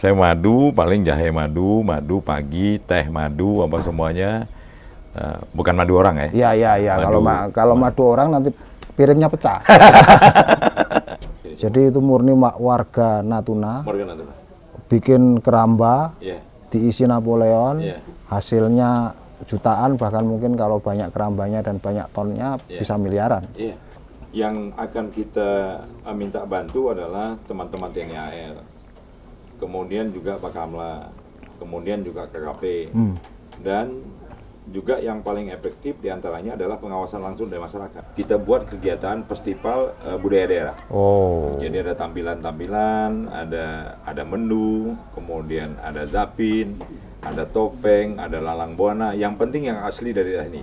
Saya madu, paling jahe madu, madu pagi, teh madu, apa semuanya. Bukan madu orang ya? Iya. Kalau madu orang nanti piringnya pecah. Jadi itu murni warga Natuna. Bikin keramba, diisi Napoleon, hasilnya jutaan, bahkan mungkin kalau banyak kerambanya dan banyak tonnya bisa miliaran. Yang akan kita minta bantu adalah teman-teman TNI AL, kemudian juga Pak Kamla, kemudian juga KKP, dan juga yang paling efektif diantaranya adalah pengawasan langsung dari masyarakat. Kita buat kegiatan festival budaya daerah. Jadi ada tampilan-tampilan, ada menu, kemudian ada zapin, ada topeng, ada lalang buana. Yang penting yang asli dari daerah ini.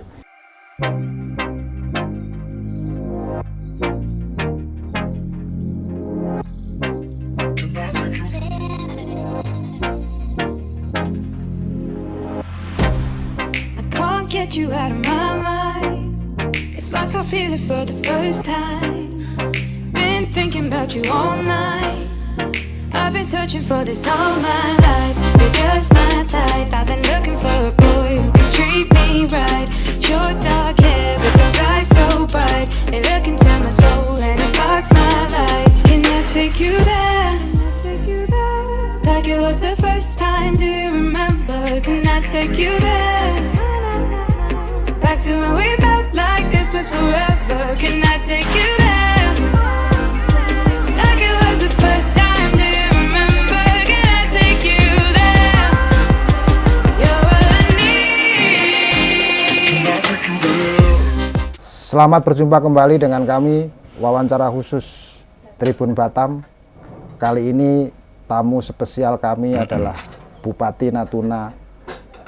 Get you out of my mind. It's like I feel it for the first time. Been thinking about you all night. I've been searching for this all my life. You're just my type. I've been looking for a boy who can treat me right. Your dark hair with those eyes so bright. They look into my soul and it sparks my life. Can I take you there? Like it was the first time. Do you remember? Can I take you there? Back to when we felt like this was forever. Can I take you there? Like it was the first time. Do you remember? Can I take you there? You're all I need. Selamat berjumpa kembali dengan kami, wawancara khusus Tribun Batam. Kali ini tamu spesial kami adalah Bupati Natuna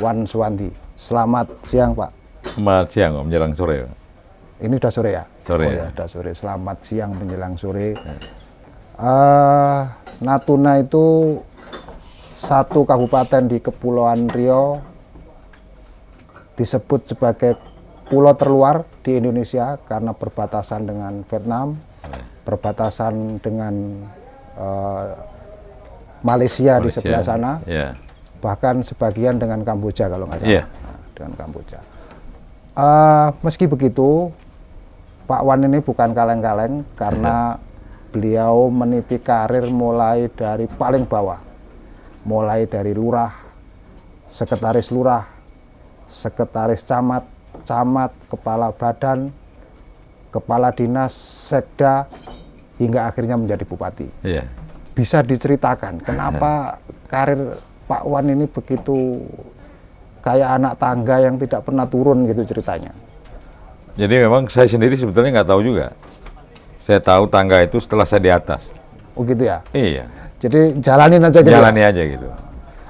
Wan Suwandi. Selamat siang, Pak. Selamat siang, menjelang sore. Ini udah sore ya? Sore. Oh ya, udah sore. Selamat siang menjelang sore. Natuna itu satu kabupaten di Kepulauan Riau, disebut sebagai pulau terluar di Indonesia karena berbatasan dengan Vietnam, berbatasan dengan Malaysia di sebelah sana, bahkan sebagian dengan Kamboja kalau nggak salah. Dengan Kamboja. Meski begitu, Pak Wan ini bukan kaleng-kaleng karena beliau meniti karir mulai dari paling bawah, mulai dari lurah, sekretaris camat, kepala badan, kepala dinas, sekda, hingga akhirnya menjadi bupati. Bisa diceritakan kenapa karir Pak Wan ini begitu kayak anak tangga yang tidak pernah turun gitu ceritanya? Jadi memang saya sendiri sebetulnya nggak tahu juga. Saya tahu tangga itu setelah saya di atas. Oh gitu ya? Iya. Jadi jalanin aja gitu? Jalani aja gitu.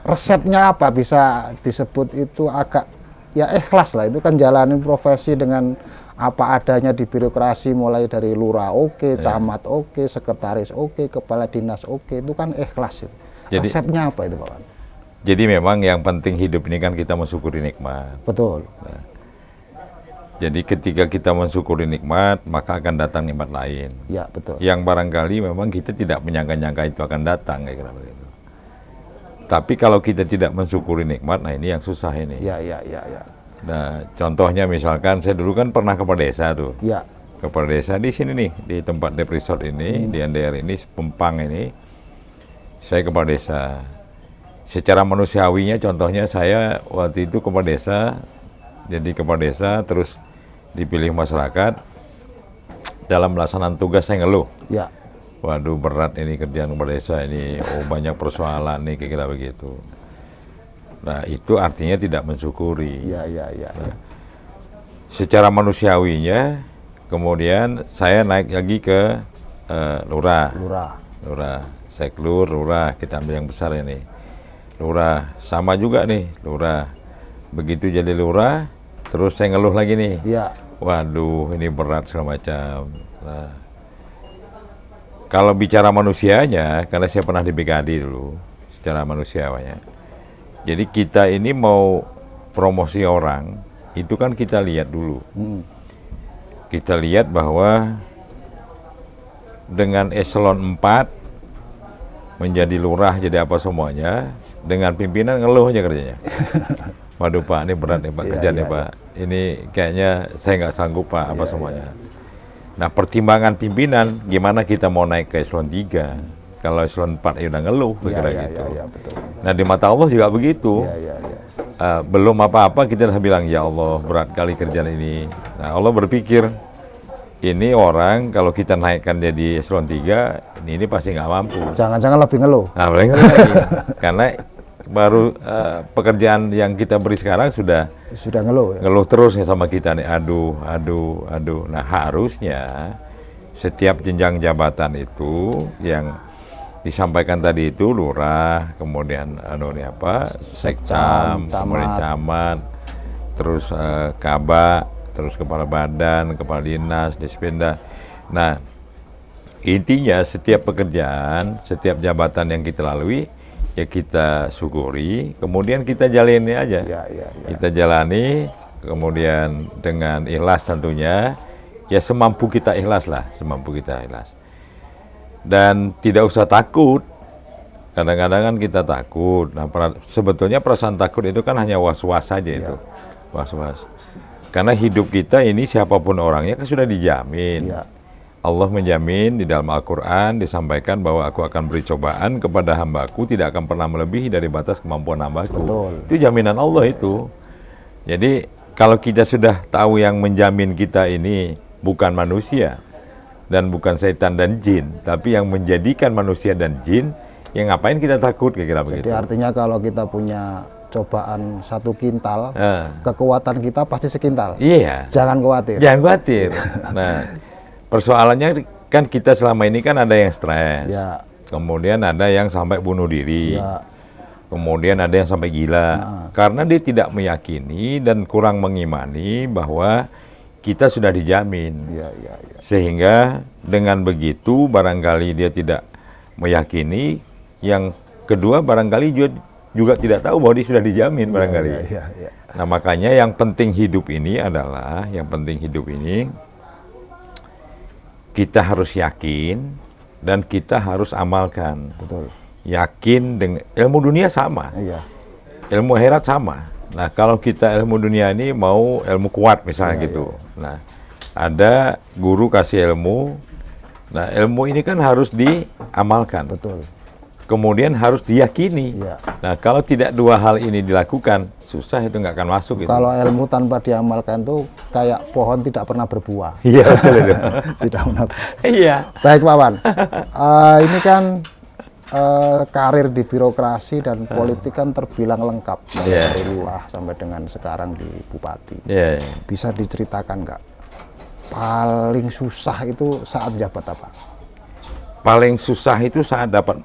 Resepnya apa bisa disebut itu agak ya ikhlas lah, itu kan jalanin profesi dengan apa adanya di birokrasi, mulai dari lurah camat sekretaris kepala dinas itu kan ikhlas. Jadi, resepnya apa itu Pak Wan? Jadi memang yang penting hidup ini kan kita mensyukuri nikmat. Betul. Nah, jadi ketika kita mensyukuri nikmat, maka akan datang nikmat lain. Ya, betul. Yang barangkali memang kita tidak menyangka-nyangka itu akan datang, kayak begitu. Tapi kalau kita tidak mensyukuri nikmat, nah ini yang susah ini. Ya. Nah, contohnya misalkan saya dulu kan pernah ke desa tuh. Ya. Ke desa di sini nih, di tempat Dep Resort ini, di NDR ini, Pempang ini, saya ke desa. Secara manusiawinya, contohnya saya waktu itu kepala desa, jadi kepala desa, terus dipilih masyarakat, dalam pelaksanaan tugas saya ngeluh. Ya. Waduh berat ini kerjaan kepala desa ini, banyak persoalan nih, kira-kira begitu. Nah itu artinya tidak mensyukuri. Ya. Nah, secara manusiawinya, kemudian saya naik lagi ke lurah, seklur, lurah, kita ambil yang besar ini. Lurah, sama juga nih, lurah. Begitu jadi lurah, terus saya ngeluh lagi nih. Ya. Waduh, ini berat segala macam. Nah, kalau bicara manusianya, karena saya pernah di BKD dulu, secara manusianya. Jadi kita ini mau promosi orang, itu kan kita lihat dulu. Kita lihat bahwa dengan eselon 4, menjadi lurah, jadi apa semuanya, dengan pimpinan ngeluh aja kerjanya. Waduh Pak, ini berat nih Pak, kerjaan nih Pak. Ini kayaknya saya nggak sanggup Pak, apa semuanya. Nah, pertimbangan pimpinan, gimana kita mau naik ke eselon 3? Kalau eselon 4 ya udah ngeluh, kira gitu. Betul. Nah, di mata Allah juga begitu. Belum apa-apa kita udah bilang, ya Allah, berat kali kerjaan ini. Nah, Allah berpikir, ini orang kalau kita naikkan jadi eselon 3, ini pasti nggak mampu. Jangan-jangan lebih ngeluh. Nah, boleh lagi. Karena baru pekerjaan yang kita beri sekarang sudah ngeluh ya? Ngeluh terus ya sama kita nih, aduh. Nah, harusnya setiap jenjang jabatan itu yang disampaikan tadi itu lurah, kemudian sekcam, kemudian camat, terus kabak, terus kepala badan, kepala dinas, dispenda. Nah, intinya setiap pekerjaan, setiap jabatan yang kita lalui, ya kita syukuri, kemudian kita jalani aja. Kita jalani, kemudian dengan ikhlas tentunya, ya semampu kita ikhlas lah, semampu kita ikhlas. Dan tidak usah takut. Kadang-kadang kan kita takut. Nah, sebetulnya perasaan takut itu kan hanya was-was saja itu. Was-was. Karena hidup kita ini siapapun orangnya kan sudah dijamin. Allah menjamin di dalam Al-Quran disampaikan bahwa aku akan beri cobaan kepada hambaku, tidak akan pernah melebihi dari batas kemampuan hambaku. Betul. Itu jaminan Allah itu. Jadi kalau kita sudah tahu yang menjamin kita ini bukan manusia dan bukan setan dan jin, tapi yang menjadikan manusia dan jin, ya ngapain kita takut kira-kira begitu. Jadi artinya kalau kita punya cobaan 1 kintal, kekuatan kita pasti sekintal. Iya. Jangan khawatir. Jangan khawatir. Nah, persoalannya kan kita selama ini kan ada yang stres, kemudian ada yang sampai bunuh diri, kemudian ada yang sampai gila, karena dia tidak meyakini dan kurang mengimani bahwa kita sudah dijamin. Sehingga dengan begitu barangkali dia tidak meyakini, yang kedua barangkali juga tidak tahu bahwa dia sudah dijamin barangkali. Nah, makanya yang penting hidup ini adalah, kita harus yakin dan kita harus amalkan. Betul. Yakin dengan ilmu dunia sama, ilmu akhirat sama. Nah, kalau kita ilmu dunia ini mau ilmu kuat misalnya gitu. Nah, ada guru kasih ilmu. Nah, ilmu ini kan harus diamalkan. Betul. Kemudian harus diyakini. Nah, kalau tidak dua hal ini dilakukan, susah, itu nggak akan masuk. Kalau ilmu tanpa diamalkan itu kayak pohon tidak pernah berbuah. Iya, betul itu. Tidak pernah. Iya. Baik Pak Wan, ini kan karir di birokrasi dan politik kan terbilang lengkap, dari lurah sampai dengan sekarang di bupati. Bisa diceritakan nggak, paling susah itu saat jabat apa? Paling susah itu saat dapat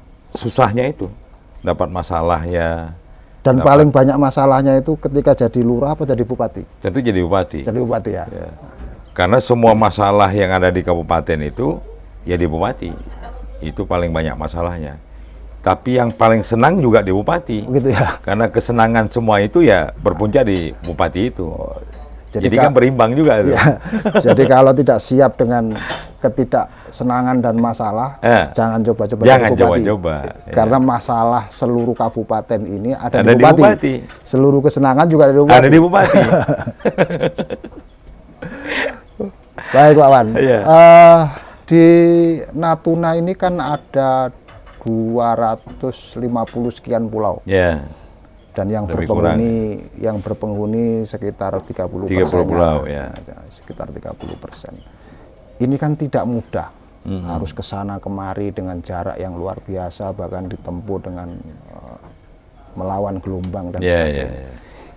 masalah ya. Dan paling banyak masalahnya itu ketika jadi lurah apa jadi bupati? Tentu jadi bupati. Jadi bupati ya. Karena semua masalah yang ada di kabupaten itu ya di bupati. Itu paling banyak masalahnya. Tapi yang paling senang juga di bupati. Gitu ya. Karena kesenangan semua itu ya berpuncak di bupati itu. Jadi kan berimbang juga itu. Ya, jadi kalau tidak siap dengan ketidaksenangan dan masalah, jangan coba-coba. Jangan coba-coba. Karena masalah seluruh kabupaten ini ada di bupati. Seluruh kesenangan juga ada di bupati. Ada di bupati. Baik Pak Wan. Di Natuna ini kan ada 250 sekian pulau. Dan yang berpenghuni sekitar 30%. 30 pulau ya. Sekitar 30%. Ini kan tidak mudah. Harus ke sana kemari dengan jarak yang luar biasa, bahkan ditempuh dengan melawan gelombang dan sebagainya.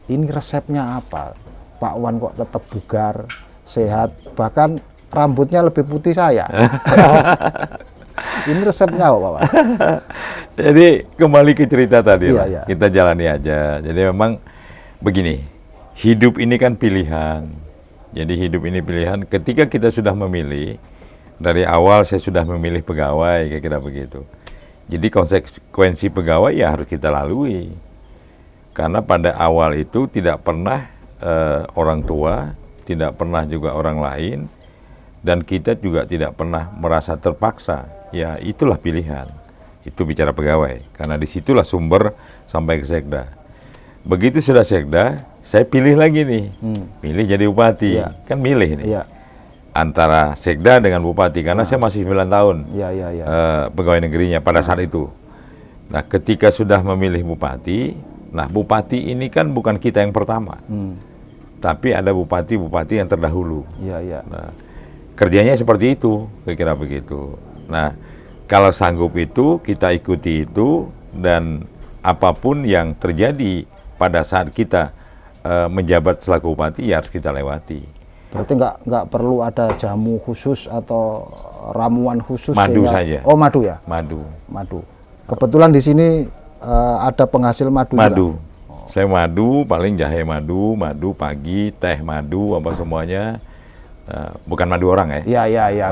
Ini resepnya apa? Pak Wan kok tetap bugar, sehat, bahkan rambutnya lebih putih saya. Ini resepnya apa Pak Wan? Jadi kembali ke cerita tadi, kita jalani aja. Jadi memang begini, hidup ini kan pilihan. Jadi hidup ini pilihan. Ketika kita sudah memilih, dari awal saya sudah memilih pegawai, kira-kira begitu. Jadi konsekuensi pegawai ya harus kita lalui. Karena pada awal itu tidak pernah orang tua, tidak pernah juga orang lain, dan kita juga tidak pernah merasa terpaksa. Ya itulah pilihan. Itu bicara pegawai, karena disitulah sumber sampai ke sekda. Begitu sudah sekda, saya pilih lagi nih, pilih jadi bupati, kan milih nih. Antara sekda dengan bupati, karena saya masih 9 tahun pegawai negerinya pada saat itu. Nah, ketika sudah memilih bupati, nah bupati ini kan bukan kita yang pertama, tapi ada bupati-bupati yang terdahulu. Nah, kerjanya seperti itu, kira-kira begitu. Nah, kalau sanggup itu, kita ikuti itu, dan apapun yang terjadi pada saat kita menjabat selaku bupati, ya harus kita lewati. Berarti nggak perlu ada jamu khusus atau ramuan khusus? Madu saja. Oh, madu ya? Madu. Kebetulan di sini ada penghasil madu. Madu. Juga? Saya madu, paling jahe madu pagi, teh madu, apa semuanya. Bukan madu orang ya? Iya.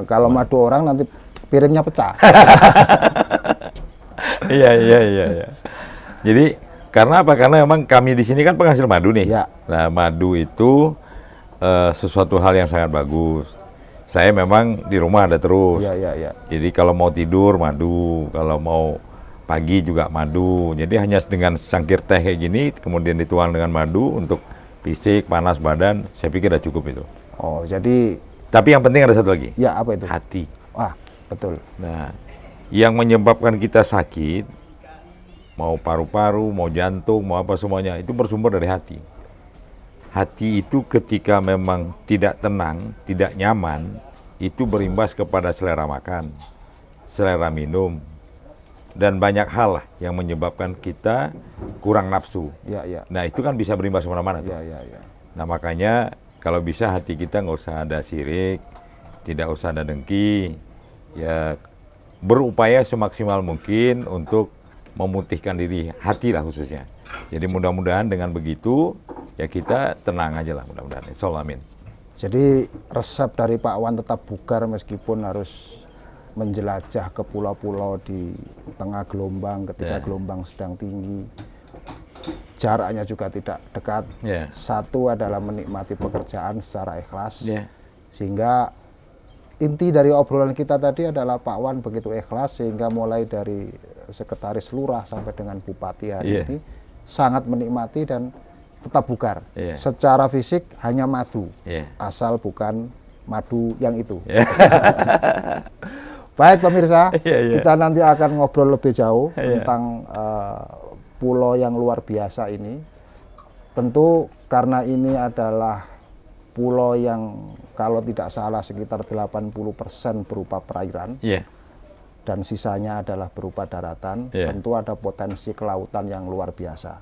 Kalau madu orang nanti piringnya pecah. Iya. Jadi karena apa? Karena memang kami di sini kan penghasil madu nih. Ya. Nah, madu itu sesuatu hal yang sangat bagus. Saya memang di rumah ada terus. Iya. Jadi kalau mau tidur madu, kalau mau pagi juga madu. Jadi hanya dengan cangkir teh kayak gini, kemudian dituang dengan madu untuk fisik, panas badan, saya pikir udah cukup itu. Oh, jadi. Tapi yang penting ada satu lagi. Ya, apa itu? Hati. Wah, betul. Nah, yang menyebabkan kita sakit, mau paru-paru, mau jantung, mau apa semuanya, itu bersumber dari hati. Hati itu ketika memang tidak tenang, tidak nyaman, itu berimbas kepada selera makan, selera minum, dan banyak hal lah yang menyebabkan kita kurang nafsu. Nah, itu kan bisa berimbas kemana-mana. Nah, makanya kalau bisa hati kita nggak usah ada sirik, tidak usah ada dengki, ya berupaya semaksimal mungkin untuk memutihkan diri, hati lah khususnya. Jadi mudah-mudahan dengan begitu, ya kita tenang aja lah mudah-mudahan. Insyaallah, amin. Jadi resep dari Pak Wan tetap bugar meskipun harus menjelajah ke pulau-pulau di tengah gelombang ketika gelombang sedang tinggi. Jaraknya juga tidak dekat. Satu adalah menikmati pekerjaan secara ikhlas. Sehingga inti dari obrolan kita tadi adalah Pak Wan begitu ikhlas sehingga mulai dari sekretaris lurah sampai dengan bupati hari ini sangat menikmati dan tetap bugar. Secara fisik hanya madu, asal bukan madu yang itu. Baik pemirsa, kita nanti akan ngobrol lebih jauh tentang pulau yang luar biasa ini. Tentu karena ini adalah pulau yang kalau tidak salah sekitar 80% berupa perairan. Dan sisanya adalah berupa daratan, tentu ada potensi kelautan yang luar biasa.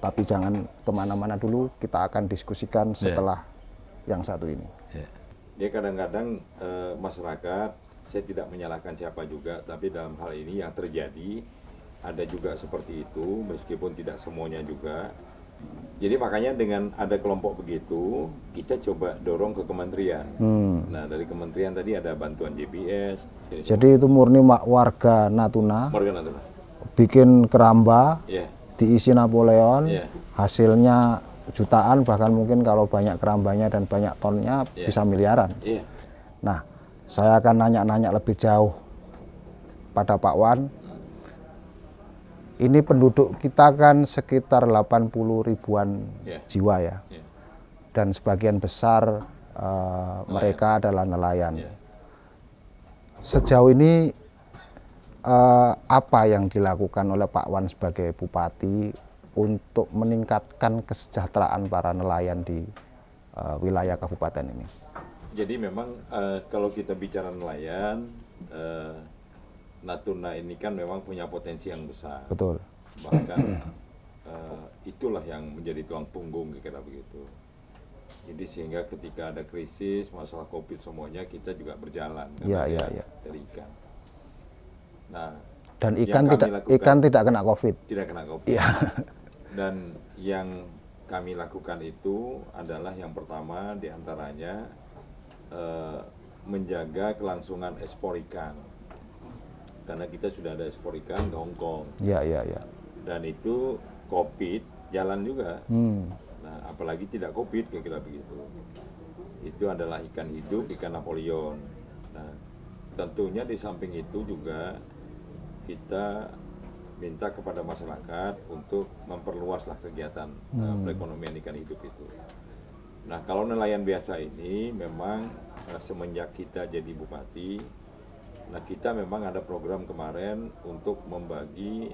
Tapi jangan kemana-mana dulu, kita akan diskusikan setelah yang satu ini. Dia kadang-kadang masyarakat, saya tidak menyalahkan siapa juga, tapi dalam hal ini yang terjadi, ada juga seperti itu, meskipun tidak semuanya juga. Jadi makanya dengan ada kelompok begitu, kita coba dorong ke kementerian. Nah, dari kementerian tadi ada bantuan GPS. Jadi itu murni warga Natuna. Bikin keramba, diisi Napoleon, hasilnya jutaan, bahkan mungkin kalau banyak kerambanya dan banyak tonnya bisa miliaran. Nah, saya akan nanya-nanya lebih jauh pada Pak Wan. Ini penduduk kita kan sekitar 80 ribuan jiwa ya. Dan sebagian besar mereka adalah nelayan. Sejauh ini apa yang dilakukan oleh Pak Wan sebagai bupati untuk meningkatkan kesejahteraan para nelayan di wilayah kabupaten ini? Jadi memang kalau kita bicara nelayan, Natuna ini kan memang punya potensi yang besar. Betul. Bahkan itulah yang menjadi tulang punggung kira-kira begitu. Jadi sehingga ketika ada krisis, masalah COVID semuanya kita juga berjalan. Dari ikan. Nah, dan ikan tidak kena COVID. Tidak kena COVID. Dan yang kami lakukan itu adalah yang pertama diantaranya menjaga kelangsungan ekspor ikan. Karena kita sudah ada ekspor ikan ke Hong Kong. Dan itu COVID jalan juga. Nah, apalagi tidak COVID kira-kira begitu. Itu adalah ikan hidup, ikan Napoleon. Nah, tentunya di samping itu juga kita minta kepada masyarakat untuk memperluaslah kegiatan perekonomian ikan hidup itu. Nah, kalau nelayan biasa ini memang semenjak kita jadi bupati, nah kita memang ada program kemarin untuk membagi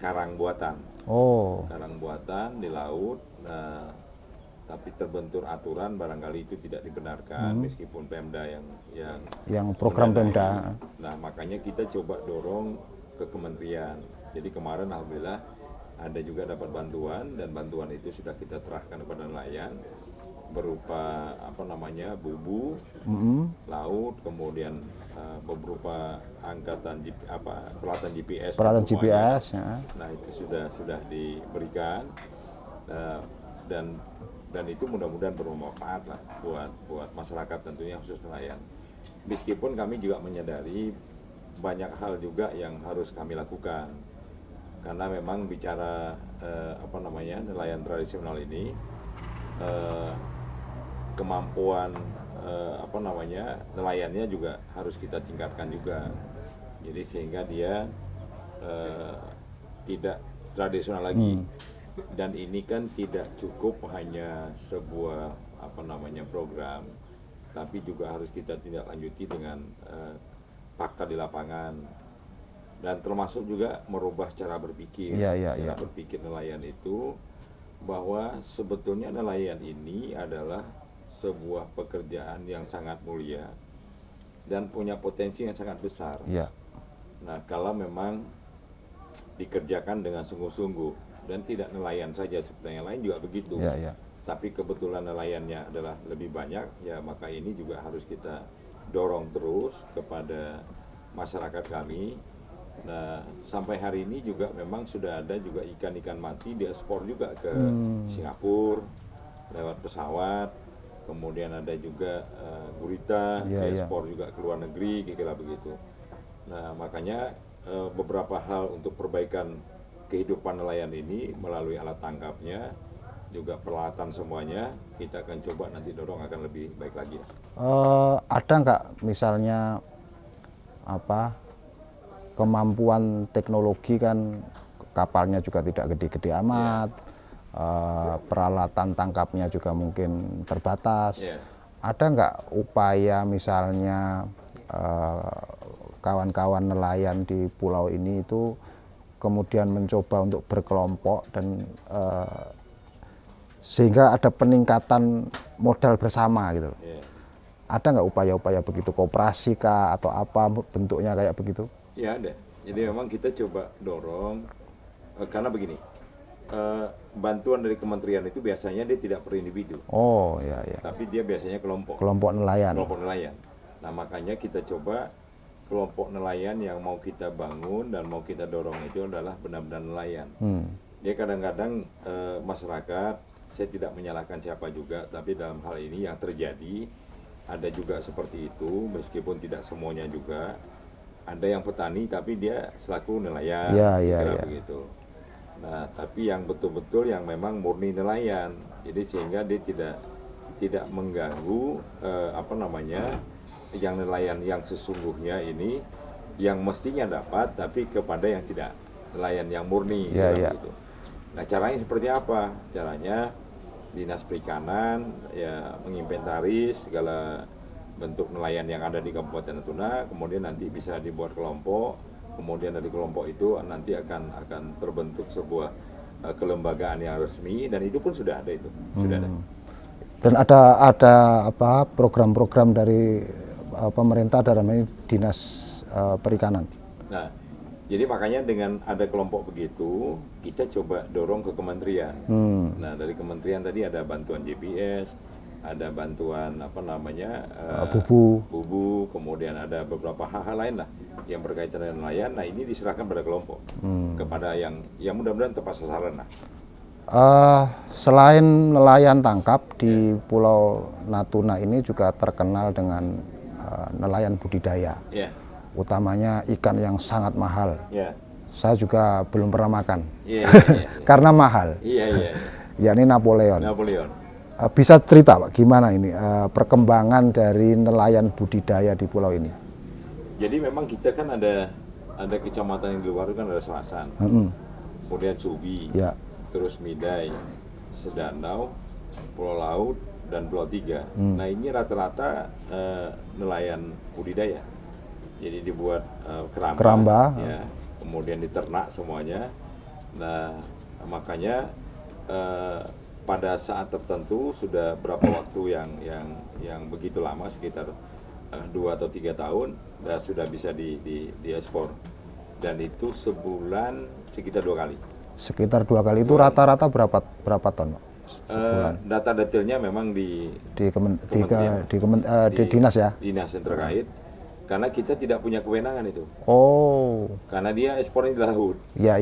karang buatan. Karang buatan di laut. Nah, tapi terbentur aturan barangkali itu tidak dibenarkan meskipun Pemda yang program Pemda. Nah, makanya kita coba dorong ke kementerian. Jadi kemarin alhamdulillah ada juga dapat bantuan, dan bantuan itu sudah kita serahkan kepada nelayan berupa bubu laut, kemudian beberapa peralatan GPS. Nah, itu sudah diberikan, dan itu mudah-mudahan bermanfaat lah buat masyarakat, tentunya khusus nelayan. Meskipun kami juga menyadari banyak hal juga yang harus kami lakukan, karena memang bicara nelayan tradisional ini kemampuan nelayannya juga harus kita tingkatkan juga. Jadi sehingga dia tidak tradisional lagi. Dan ini kan tidak cukup hanya sebuah program, tapi juga harus kita tindak lanjuti dengan fakta di lapangan, dan termasuk juga merubah cara berpikir. Berpikir nelayan itu bahwa sebetulnya nelayan ini adalah sebuah pekerjaan yang sangat mulia dan punya potensi yang sangat besar. Nah, kalau memang dikerjakan dengan sungguh-sungguh, dan tidak nelayan saja, seperti yang lain juga begitu. Tapi kebetulan nelayannya adalah lebih banyak, ya maka ini juga harus kita dorong terus kepada masyarakat kami. Nah, sampai hari ini juga memang sudah ada juga ikan-ikan mati diekspor juga ke Singapura lewat pesawat. Kemudian ada juga gurita diekspor juga ke luar negeri, kira-kira begitu. Nah, makanya beberapa hal untuk perbaikan kehidupan nelayan ini melalui alat tangkapnya, juga peralatan semuanya, kita akan coba nanti dorong akan lebih baik lagi. Ada nggak misalnya kemampuan teknologi, kan kapalnya juga tidak gede-gede amat, peralatan tangkapnya juga mungkin terbatas. Ada nggak upaya misalnya kawan-kawan nelayan di pulau ini itu kemudian mencoba untuk berkelompok dan sehingga ada peningkatan modal bersama gitu? Ada nggak upaya-upaya begitu, koperasi kah atau apa bentuknya kayak begitu? Ya ada. Jadi memang kita coba dorong, karena begini, bantuan dari kementerian itu biasanya dia tidak per individu. Tapi dia biasanya kelompok nelayan. Nah, makanya kita coba kelompok nelayan yang mau kita bangun dan mau kita dorong itu adalah benar-benar nelayan. Dia kadang-kadang masyarakat, saya tidak menyalahkan siapa juga, tapi dalam hal ini yang terjadi ada juga seperti itu, meskipun tidak semuanya juga. Ada yang petani tapi dia selaku nelayan, begitu. Nah, tapi yang betul-betul yang memang murni nelayan, jadi sehingga dia tidak mengganggu yang nelayan yang sesungguhnya ini, yang mestinya dapat, tapi kepada yang tidak, nelayan yang murni. Gitu. Nah, caranya seperti apa? Caranya Dinas Perikanan menginventaris segala bentuk nelayan yang ada di Kabupaten Natuna, kemudian nanti bisa dibuat kelompok, kemudian dari kelompok itu nanti akan terbentuk sebuah kelembagaan yang resmi, dan itu pun sudah ada itu. Sudah ada. Dan ada program-program dari pemerintah dalam ini Dinas Perikanan. Nah, jadi makanya dengan ada kelompok begitu, kita coba dorong ke kementerian. Nah, dari kementerian tadi ada bantuan GPS, ada bantuan bubu, kemudian ada beberapa hal-hal lain lah yang berkaitan dengan nelayan. Nah, ini diserahkan pada kelompok, kepada yang mudah-mudahan tepat sasaran lah. Selain nelayan tangkap di Pulau Natuna ini juga terkenal dengan nelayan budidaya, utamanya ikan yang sangat mahal. Saya juga belum pernah makan, karena mahal. Yakni Napoleon. Bisa cerita Pak, gimana ini perkembangan dari nelayan budidaya di pulau ini? Jadi memang kita kan ada kecamatan yang di luar kan ada Selasan, kemudian Subi, ya. Terus Midai, Sedanau, Pulau Laut, dan Pulau Tiga. Nah ini rata-rata nelayan budidaya. Jadi dibuat keramba. Ya, kemudian diternak semuanya. Nah makanya pada saat tertentu sudah berapa waktu yang begitu lama, sekitar 2 atau 3 tahun, sudah bisa diekspor. Dan itu sebulan sekitar 2 kali. Sekitar 2 kali itu rata-rata berapa ton? Data detailnya memang di dinas ya. Dinas yang terkait. Karena kita tidak punya kewenangan itu. Oh. Karena dia ekspornya di laut. Iya.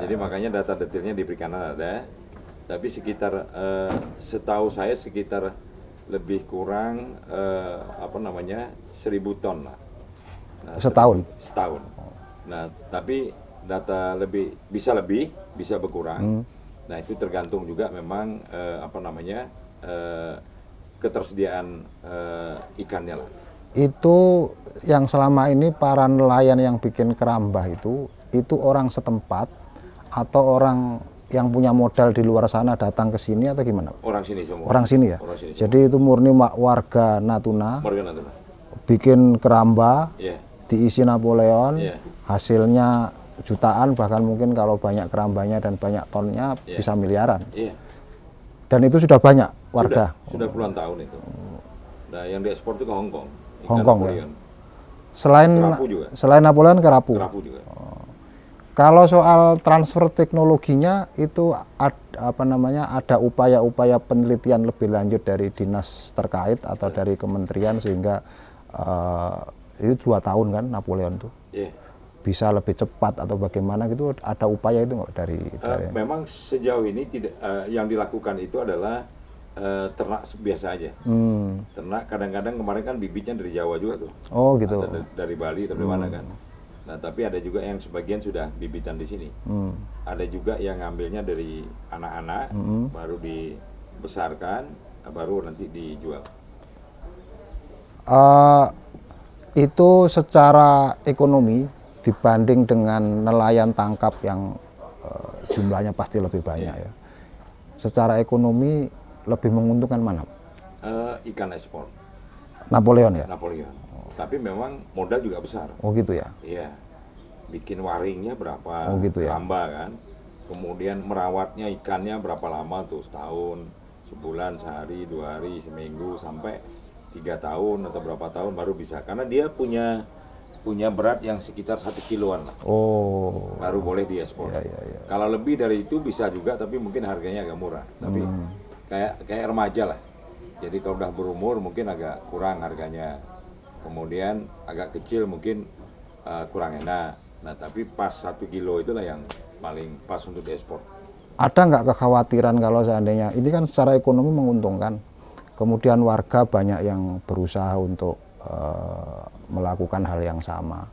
Jadi makanya data detailnya di perikanan ada. Tapi sekitar setahu saya sekitar lebih kurang 1.000 ton lah. Nah, setahun. Nah, tapi data bisa berkurang. Nah, itu tergantung juga memang ketersediaan ikannya lah. Itu yang selama ini para nelayan yang bikin kerambah itu orang setempat atau orang yang punya modal di luar sana datang ke sini atau gimana? Orang sini semua. Orang sini ya? Orang sini semua. Jadi itu murni warga Natuna. Warga Natuna. Bikin keramba, diisi Napoleon, hasilnya jutaan, bahkan mungkin kalau banyak kerambanya dan banyak tonnya bisa miliaran. Dan itu sudah banyak warga? Sudah puluhan tahun itu. Nah yang diekspor itu ke Hong Kong. Hong Kong ya? Selain Napoleon, kerapu? Kerapu juga. Kalau soal transfer teknologinya itu ada upaya-upaya penelitian lebih lanjut dari dinas terkait atau dari kementerian sehingga itu 2 tahun kan Napoleon tuh bisa lebih cepat atau bagaimana gitu, ada upaya itu nggak dari memang sejauh ini tidak yang dilakukan itu adalah ternak biasa aja. Ternak kadang-kadang kemarin kan bibitnya dari Jawa juga tuh. Oh gitu. Atau dari Bali atau dari mana kan. Nah, tapi ada juga yang sebagian sudah bibitan di sini. Ada juga yang ngambilnya dari anak-anak, baru dibesarkan, baru nanti dijual. Itu secara ekonomi dibanding dengan nelayan tangkap yang jumlahnya pasti lebih banyak ya. Secara ekonomi lebih menguntungkan mana? Ikan ekspor. Napoleon ya? Napoleon. Tapi memang modal juga besar. Oh gitu ya? Iya. Bikin waringnya berapa, keramba kan. Kemudian merawatnya ikannya berapa lama tuh, setahun, sebulan, sehari, 2 hari, seminggu, sampai 3 tahun atau berapa tahun baru bisa. Karena dia punya berat yang sekitar 1 kiloan lah. Oh. Baru boleh diekspor. Ya. Kalau lebih dari itu bisa juga, tapi mungkin harganya agak murah. Tapi kayak remaja lah. Jadi kalau udah berumur mungkin agak kurang harganya. Kemudian agak kecil mungkin kurang enak. Nah tapi pas 1 kilo itulah yang paling pas untuk diekspor. Ada nggak kekhawatiran kalau seandainya ini kan secara ekonomi menguntungkan, kemudian warga banyak yang berusaha untuk melakukan hal yang sama,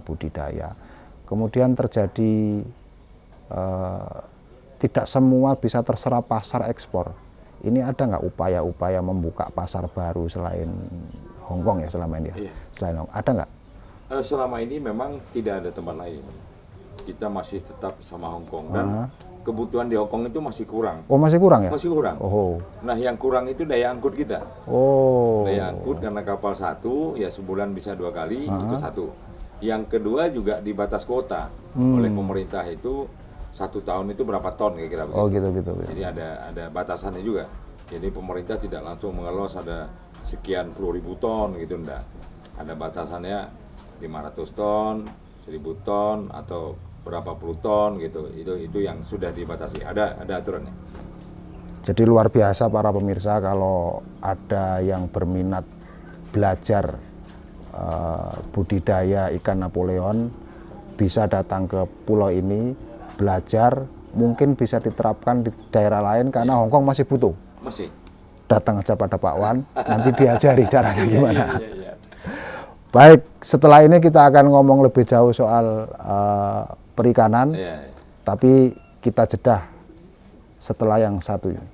budidaya, kemudian terjadi tidak semua bisa terserap pasar ekspor. Ini ada nggak upaya-upaya membuka pasar baru selain Hong Kong ya selama ini? Iya. Selain Hong Kong, ada nggak? Selama ini memang tidak ada tempat lain. Kita masih tetap sama Hong Kong dan kebutuhan di Hong Kong itu masih kurang. Oh masih kurang ya? Masih kurang. Oh. Nah yang kurang itu daya angkut kita. Oh. Daya angkut karena kapal satu ya sebulan bisa 2 kali, itu satu. Yang kedua juga di batas kota oleh pemerintah itu 1 tahun itu berapa ton kira-kira begitu. Oh gitu. Jadi ada batasannya juga. Jadi pemerintah tidak langsung mengelos ada sekian puluh ribu ton gitu, enggak. Ada batasannya 500 ton, 1000 ton atau berapa puluh ton gitu. Itu yang sudah dibatasi. Ada aturannya. Jadi luar biasa para pemirsa kalau ada yang berminat belajar budidaya ikan Napoleon bisa datang ke pulau ini. Belajar mungkin bisa diterapkan di daerah lain karena Hong Kong masih butuh. Masih. Datang aja pada Pak Wan, nanti diajari caranya gimana. Iya. Baik, setelah ini kita akan ngomong lebih jauh soal perikanan, tapi kita jeda setelah yang satu ini.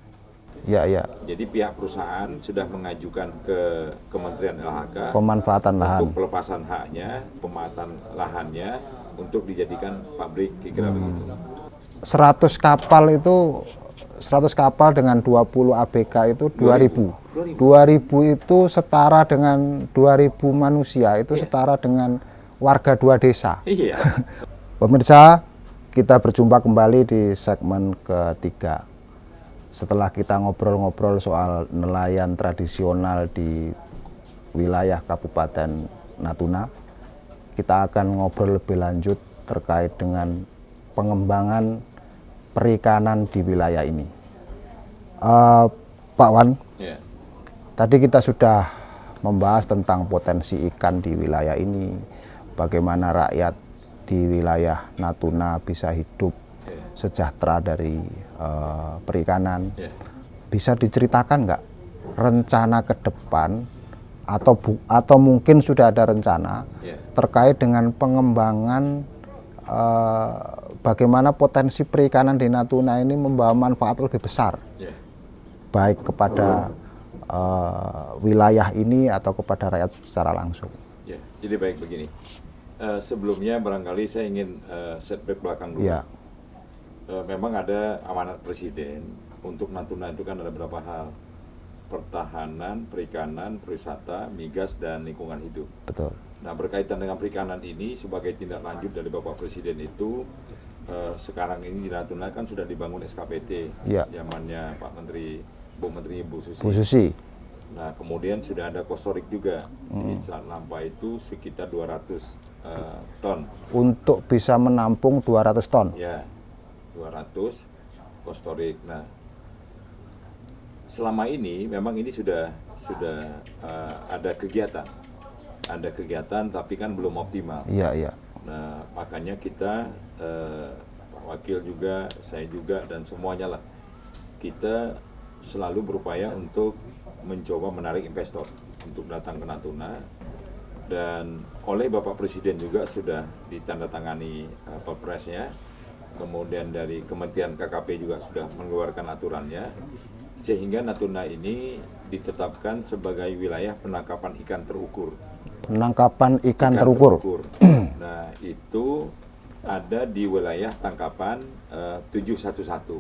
Ya, ya. Jadi pihak perusahaan sudah mengajukan ke Kementerian LHK Pemanfaatan lahan. untuk pelepasan haknya, pemanfaatan lahannya untuk dijadikan pabrik, kira-kira begitu. 100 kapal itu 100 kapal dengan 20 ABK itu 2000. 2000 itu setara dengan 2000 manusia, itu setara dengan warga 2 desa. Iya. Pemirsa, kita berjumpa kembali di segmen ketiga. Setelah kita ngobrol-ngobrol soal nelayan tradisional di wilayah Kabupaten Natuna, kita akan ngobrol lebih lanjut terkait dengan pengembangan perikanan di wilayah ini. Pak Wan, tadi kita sudah membahas tentang potensi ikan di wilayah ini, bagaimana rakyat di wilayah Natuna bisa hidup sejahtera dari perikanan. Bisa diceritakan nggak rencana ke depan atau mungkin sudah ada rencana terkait dengan pengembangan bagaimana potensi perikanan di Natuna ini membawa manfaat lebih besar, baik kepada wilayah ini atau kepada rakyat secara langsung. Jadi baik begini, sebelumnya barangkali saya ingin setback belakang dulu. Memang ada amanat Presiden untuk Natuna itu kan ada beberapa hal: pertahanan, perikanan, perwisata, migas, dan lingkungan hidup. Betul. Nah, berkaitan dengan perikanan ini sebagai tindak lanjut dari Bapak Presiden itu, sekarang ini di Natuna kan sudah dibangun SKPT, zamannya Pak Menteri, Bu Menteri Bu Susi. Nah, kemudian sudah ada kostorik juga di Selat Lampa itu sekitar 200 ton. Untuk bisa menampung 200 ton? Ya, 200 kostorik. Nah, selama ini memang ini sudah ada kegiatan. Ada kegiatan tapi kan belum optimal. Iya. Nah, makanya kita, Pak Wakil juga, saya juga, dan semuanya lah, kita selalu berupaya untuk mencoba menarik investor untuk datang ke Natuna. Dan oleh Bapak Presiden juga sudah ditandatangani Perpresnya. Kemudian dari Kementerian KKP juga sudah mengeluarkan aturannya, sehingga Natuna ini ditetapkan sebagai wilayah penangkapan ikan terukur. Penangkapan ikan terukur. Nah, itu ada di wilayah tangkapan 711.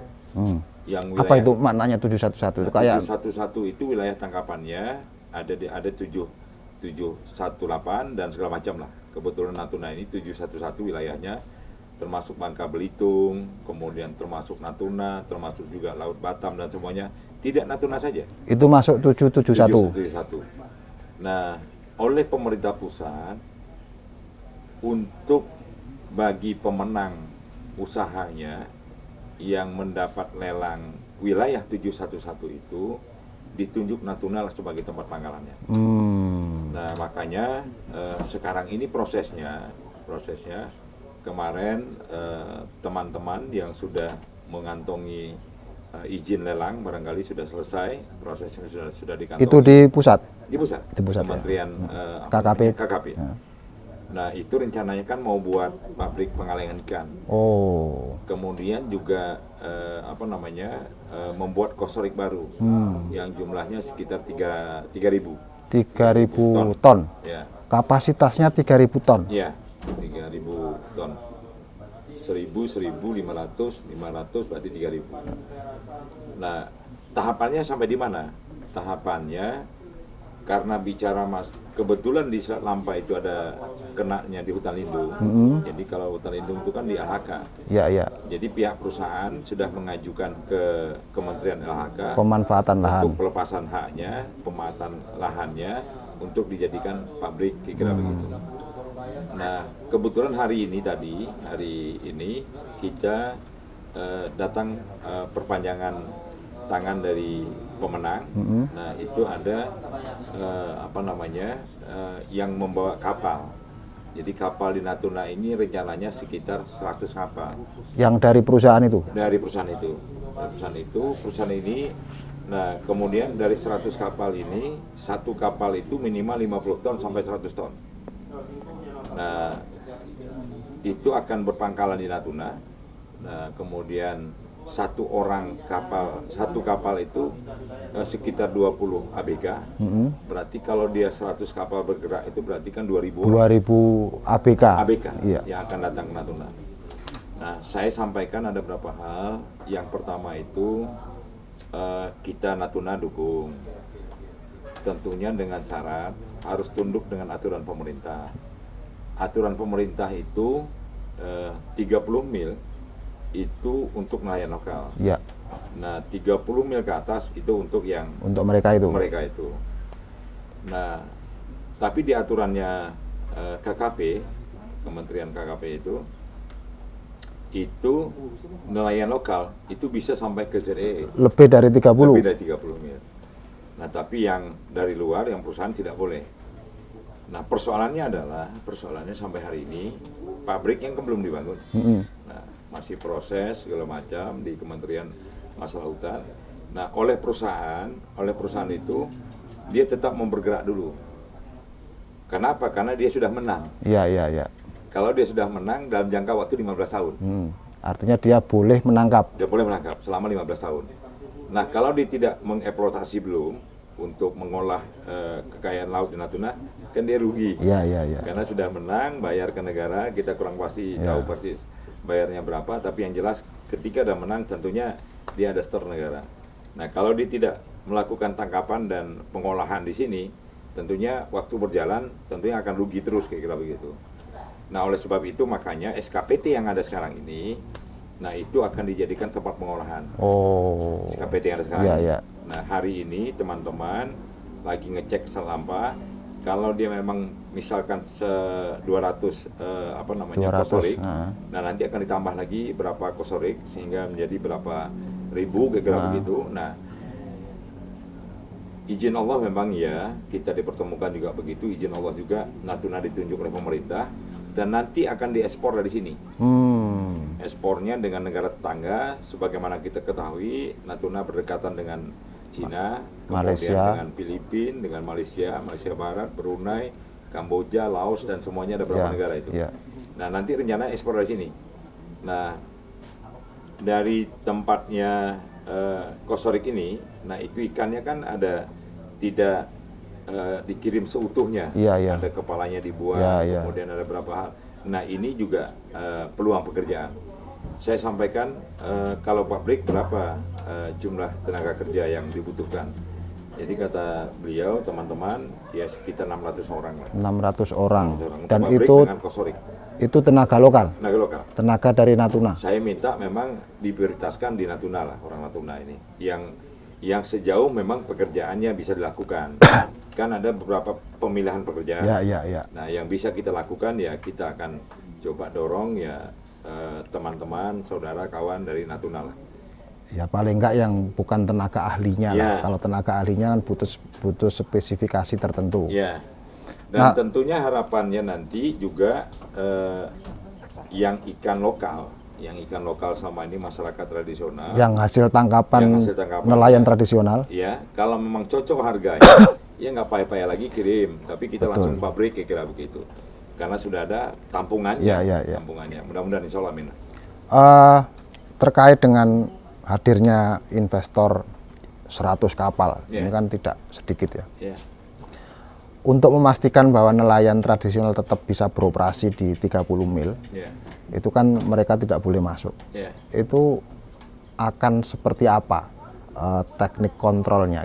Yang wilayah, apa itu maknanya 711? Itu kayak 711 itu wilayah tangkapannya ada 718 dan segala macam lah. Kebetulan Natuna ini 711 wilayahnya, termasuk Bangka Belitung, kemudian termasuk Natuna, termasuk juga Laut Batam dan semuanya. Tidak Natuna saja. Itu masuk 771. Nah, oleh pemerintah pusat untuk bagi pemenang usahanya yang mendapat lelang wilayah 711 itu ditunjuk Natuna sebagai tempat pangkalannya. Nah, makanya sekarang ini prosesnya kemarin teman-teman yang sudah mengantongi izin lelang barangkali sudah selesai, prosesnya sudah dikantongi. Itu di pusat? Di pusat. Kementerian KKP. Ya. Nah, itu rencananya kan mau buat pabrik pengalengan ikan. Kemudian juga membuat kostorik baru yang jumlahnya sekitar 3.000 ton. Ya. Kapasitasnya 3.000 ton. Ya, 3.000 ton. 1.500 berarti 3.000. Nah, tahapannya sampai di mana? Tahapannya karena bicara kebetulan di Selat Lampa itu ada kenanya di hutan lindung. Jadi kalau hutan lindung itu kan di LHK. Iya. Jadi pihak perusahaan sudah mengajukan ke Kementerian LHK pemanfaatan lahan untuk pelepasan haknya, pemanfaatan lahannya untuk dijadikan pabrik, kira-kira begitu. Nah, kebetulan hari ini kita datang perpanjangan tangan dari pemenang. Nah, itu ada yang membawa kapal. Jadi kapal di Natuna ini rencananya sekitar 100 kapal. Yang dari perusahaan itu? Dari perusahaan itu. Perusahaan ini, nah kemudian dari 100 kapal ini, satu kapal itu minimal 50 ton sampai 100 ton. Nah, itu akan berpangkalan di Natuna. Nah, kemudian satu kapal itu sekitar 20 ABK. Berarti kalau dia 100 kapal bergerak itu berarti kan 2000 ABK. Iya. Yang akan datang ke Natuna. Nah, saya sampaikan ada beberapa hal. Yang pertama itu kita Natuna dukung. Tentunya dengan syarat harus tunduk dengan aturan pemerintah. Aturan pemerintah itu 30 mil itu untuk nelayan lokal. Ya. Nah, 30 mil ke atas itu untuk mereka itu. Nah, tapi di aturannya KKP, Kementerian KKP itu nelayan lokal itu bisa sampai ke ZEE. Lebih dari 30 mil. Nah, tapi yang dari luar, yang perusahaan tidak boleh. Nah, persoalannya sampai hari ini pabrik yang belum dibangun. Nah, masih proses segala macam di Kementerian Masalah Hutan. Nah, oleh perusahaan itu dia tetap mau bergerak dulu. Kenapa? Karena dia sudah menang. Iya. Kalau dia sudah menang dalam jangka waktu 15 tahun. Artinya dia boleh menangkap. Dia boleh menangkap selama 15 tahun. Nah, kalau dia tidak mengeksploitasi belum untuk mengolah kekayaan laut di Natuna, kan dia rugi. Iya. Karena sudah menang, bayar ke negara, kita kurang pasti tahu persis bayarnya berapa, tapi yang jelas ketika dia menang tentunya dia ada store negara. Nah, kalau dia tidak melakukan tangkapan dan pengolahan di sini, tentunya waktu berjalan tentunya akan rugi terus kira-kira begitu. Nah, oleh sebab itu makanya SKPT yang ada sekarang ini, nah itu akan dijadikan tempat pengolahan. SKPT yang ada sekarang. Iya. Nah, hari ini teman-teman lagi ngecek sampah. Kalau dia memang misalkan 200 kosorik, nah nanti akan ditambah lagi berapa kosorik sehingga menjadi berapa ribu kira-kira begitu. Nah, izin Allah memang ya kita dipertemukan juga begitu, izin Allah juga Natuna ditunjuk oleh pemerintah dan nanti akan diekspor dari sini. Ekspornya dengan negara tetangga, sebagaimana kita ketahui Natuna berdekatan dengan Cina, kemudian dengan Filipina, dengan Malaysia Barat, Brunei, Kamboja, Laos dan semuanya ada beberapa negara itu. Nah, nanti rencana ekspor dari sini. Nah, dari tempatnya kosorik ini, nah itu ikannya kan ada tidak dikirim seutuhnya, ada kepalanya dibuang, kemudian ada beberapa hal. Nah, ini juga peluang pekerjaan. Saya sampaikan kalau pabrik berapa jumlah tenaga kerja yang dibutuhkan. Jadi kata beliau, teman-teman, ya sekitar 600 orang lah. 600 orang. Dan itu tenaga lokal. Tenaga lokal. Tenaga dari Natuna. Saya minta memang diprioritaskan di Natuna lah, orang Natuna ini. Yang sejauh memang pekerjaannya bisa dilakukan. Kan ada beberapa pemilihan pekerjaan. Ya. Nah, yang bisa kita lakukan ya kita akan coba dorong ya teman-teman, saudara, kawan dari Natuna lah. Ya paling enggak yang bukan tenaga ahlinya lah. Kalau tenaga ahlinya kan butuh spesifikasi tertentu. Ya. Dan tentunya harapannya nanti juga yang ikan lokal selama ini masyarakat tradisional. Yang hasil tangkapan nelayan tradisional. Ya, kalau memang cocok harganya, ya nggak payah-payah lagi kirim, tapi kita langsung pabrik kira-kira begitu. Karena sudah ada tampungannya. Tampungannya. Mudah-mudahan insya Allah, amin. Terkait dengan hadirnya investor 100 kapal, ini kan tidak sedikit ya. Untuk memastikan bahwa nelayan tradisional tetap bisa beroperasi di 30 mil, itu kan mereka tidak boleh masuk. Itu akan seperti apa teknik kontrolnya,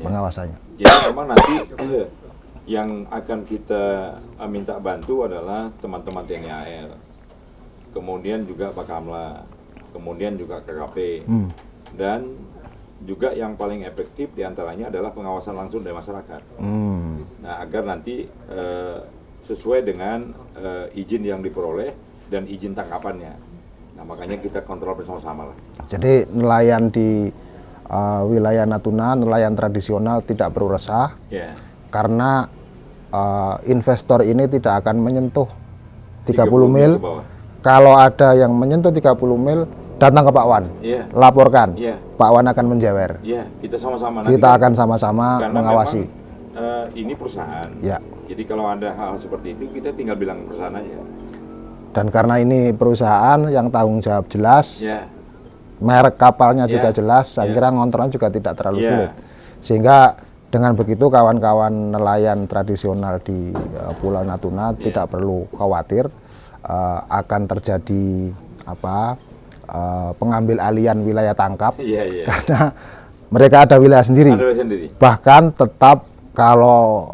pengawasannya? Ya, memang nanti yang akan kita minta bantu adalah teman-teman TNI AL, kemudian juga Bakamla, kemudian juga KKP, dan juga yang paling efektif diantaranya adalah pengawasan langsung dari masyarakat. Nah, agar nanti sesuai dengan izin yang diperoleh dan izin tangkapannya. Nah, makanya kita kontrol bersama-sama lah. Jadi nelayan di wilayah Natuna, nelayan tradisional tidak perlu resah, karena investor ini tidak akan menyentuh 30 mil. Kalau ada yang menyentuh 30 mil, datang ke Pak Wan, laporkan, Pak Wan akan menjewer. Kita sama-sama. Kita akan sama-sama mengawasi. Ini perusahaan. Jadi kalau ada hal seperti itu, kita tinggal bilang perusahaan aja. Dan karena ini perusahaan yang tanggung jawab jelas, merek kapalnya juga jelas, saya kira ngontrolnya juga tidak terlalu sulit. Sehingga dengan begitu kawan-kawan nelayan tradisional di Pulau Natuna tidak perlu khawatir akan terjadi pengambil alian wilayah tangkap, karena mereka ada wilayah sendiri. Bahkan tetap kalau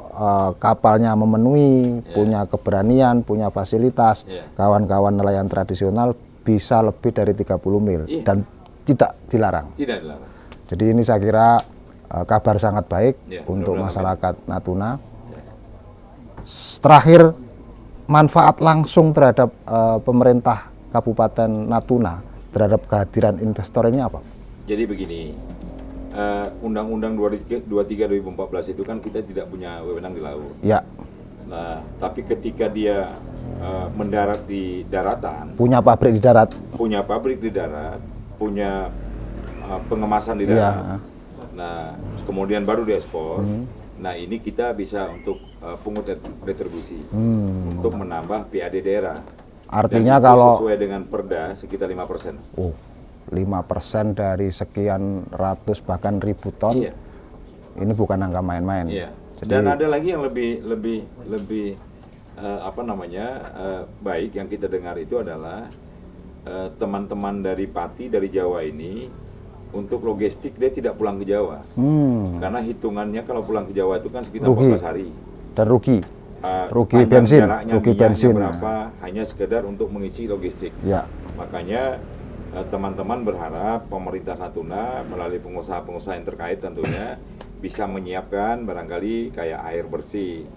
kapalnya memenuhi, punya keberanian, punya fasilitas, kawan-kawan nelayan tradisional bisa lebih dari 30 mil dan tidak dilarang. Jadi ini saya kira kabar sangat baik untuk masyarakat Natuna. Terakhir, manfaat langsung terhadap pemerintah Kabupaten Natuna terhadap kehadiran investor ini apa? Jadi begini, Undang-Undang 23/2014 itu kan kita tidak punya wewenang di laut. Ya. Nah, tapi ketika dia mendarat di daratan, punya pabrik di darat, punya pengemasan di darat. Nah, kemudian baru diekspor. Nah, ini kita bisa untuk pungut retribusi untuk menambah PAD daerah. Artinya dan kalau sesuai dengan Perda sekitar 5%. 5% dari sekian ratus bahkan ribu ton. Ini bukan angka main-main. Dan ada lagi yang lebih baik yang kita dengar itu adalah teman-teman dari Pati dari Jawa ini untuk logistik dia tidak pulang ke Jawa. Karena hitungannya kalau pulang ke Jawa itu kan sekitar 14 hari. Dan rugi bensin, berapa, hanya sekedar untuk mengisi logistik. Makanya teman-teman berharap pemerintah Natuna melalui pengusaha-pengusaha yang terkait tentunya bisa menyiapkan barangkali kayak air bersih.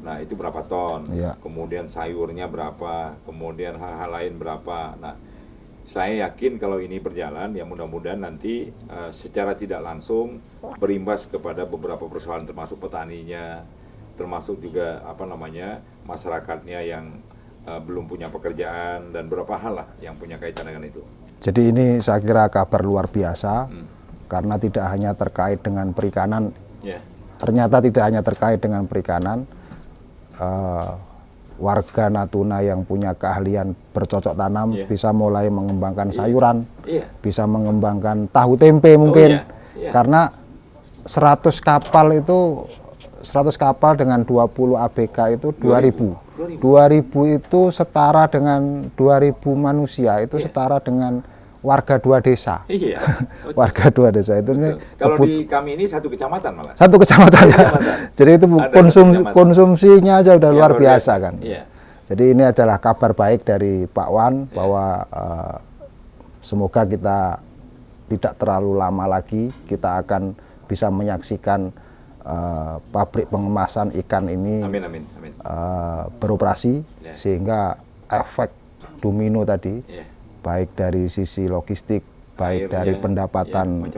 Nah, itu berapa ton, kemudian sayurnya berapa, kemudian hal-hal lain berapa. Nah, saya yakin kalau ini berjalan, ya mudah-mudahan nanti secara tidak langsung berimbas kepada beberapa persoalan, termasuk petaninya, termasuk juga masyarakatnya yang belum punya pekerjaan, dan beberapa hal lah yang punya kaitan dengan itu. Jadi ini saya kira kabar luar biasa, karena tidak hanya terkait dengan perikanan, ternyata tidak hanya terkait dengan perikanan. Warga Natuna yang punya keahlian bercocok tanam bisa mulai mengembangkan sayuran, bisa mengembangkan tahu tempe mungkin, karena 100 kapal dengan 20 ABK itu 2000 itu setara dengan 2000 manusia, itu setara dengan warga 2 desa. Warga 2 desa itu. Kalau di kami ini 1 kecamatan malah. 1 kecamatan ya. Jadi itu konsumsinya aja udah luar biasa kan. Jadi ini adalah kabar baik dari Pak Wan bahwa semoga kita tidak terlalu lama lagi kita akan bisa menyaksikan pabrik pengemasan ikan ini beroperasi, sehingga efek domino tadi, baik dari sisi logistik, baik dari pendapatan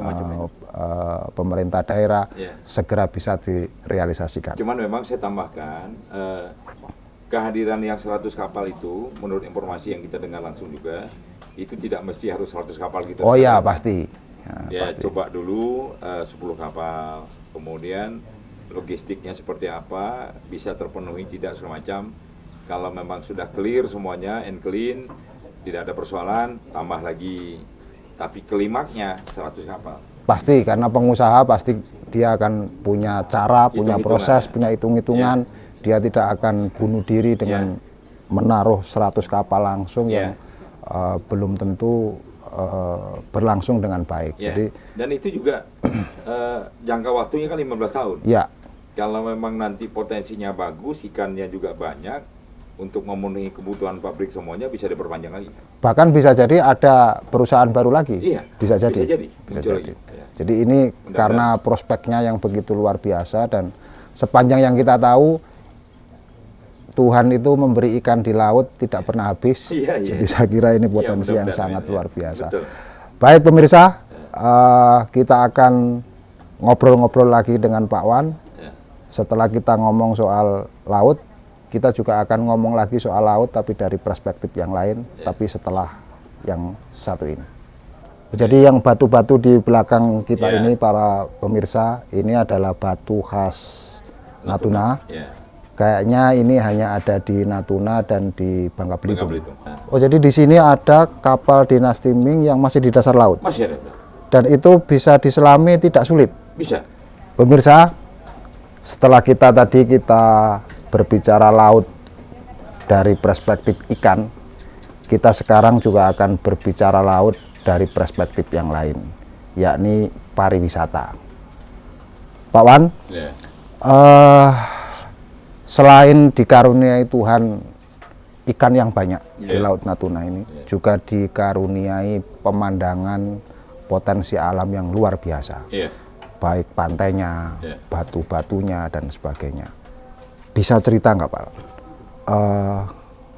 pemerintah daerah, segera bisa direalisasikan. Cuman memang saya tambahkan, kehadiran yang 100 kapal itu, menurut informasi yang kita dengar langsung juga, itu tidak mesti harus 100 kapal gitu. Oh ya, pasti. Pasti. Coba dulu 10 kapal, kemudian logistiknya seperti apa, bisa terpenuhi tidak semacam. Kalau memang sudah clear semuanya, and clean, tidak ada persoalan, tambah lagi. Tapi kelimaknya 100 kapal. Pasti, karena pengusaha pasti dia akan punya cara, punya proses, punya hitung-hitungan. Dia tidak akan bunuh diri dengan menaruh 100 kapal langsung yang belum tentu berlangsung dengan baik. Jadi, dan itu juga jangka waktunya kan 15 tahun. Kalau memang nanti potensinya bagus, ikannya juga banyak, untuk memenuhi kebutuhan pabrik semuanya bisa diperpanjang lagi. Bahkan bisa jadi ada perusahaan baru lagi. Bisa jadi. Jadi ini karena prospeknya yang begitu luar biasa, dan sepanjang yang kita tahu Tuhan itu memberi ikan di laut tidak pernah habis. Jadi saya kira ini potensi yang sangat luar biasa. Baik pemirsa, kita akan ngobrol-ngobrol lagi dengan Pak Wan. Setelah kita ngomong soal laut, kita juga akan ngomong lagi soal laut, tapi dari perspektif yang lain, tapi setelah yang satu ini. Jadi yang batu-batu di belakang kita ini, para pemirsa, ini adalah batu khas Natuna. Kayaknya ini hanya ada di Natuna dan di Bangka Belitung. Nah. Oh, jadi di sini ada kapal dinasti Ming yang masih di dasar laut. Masih ada. Dan itu bisa diselami tidak sulit. Bisa. Pemirsa, setelah kita berbicara laut dari perspektif ikan, kita sekarang juga akan berbicara laut dari perspektif yang lain, yakni pariwisata. Pak Wan, selain dikaruniai Tuhan ikan yang banyak di Laut Natuna ini, juga dikaruniai pemandangan potensi alam yang luar biasa, baik pantainya, batu-batunya dan sebagainya. Bisa cerita nggak Pak,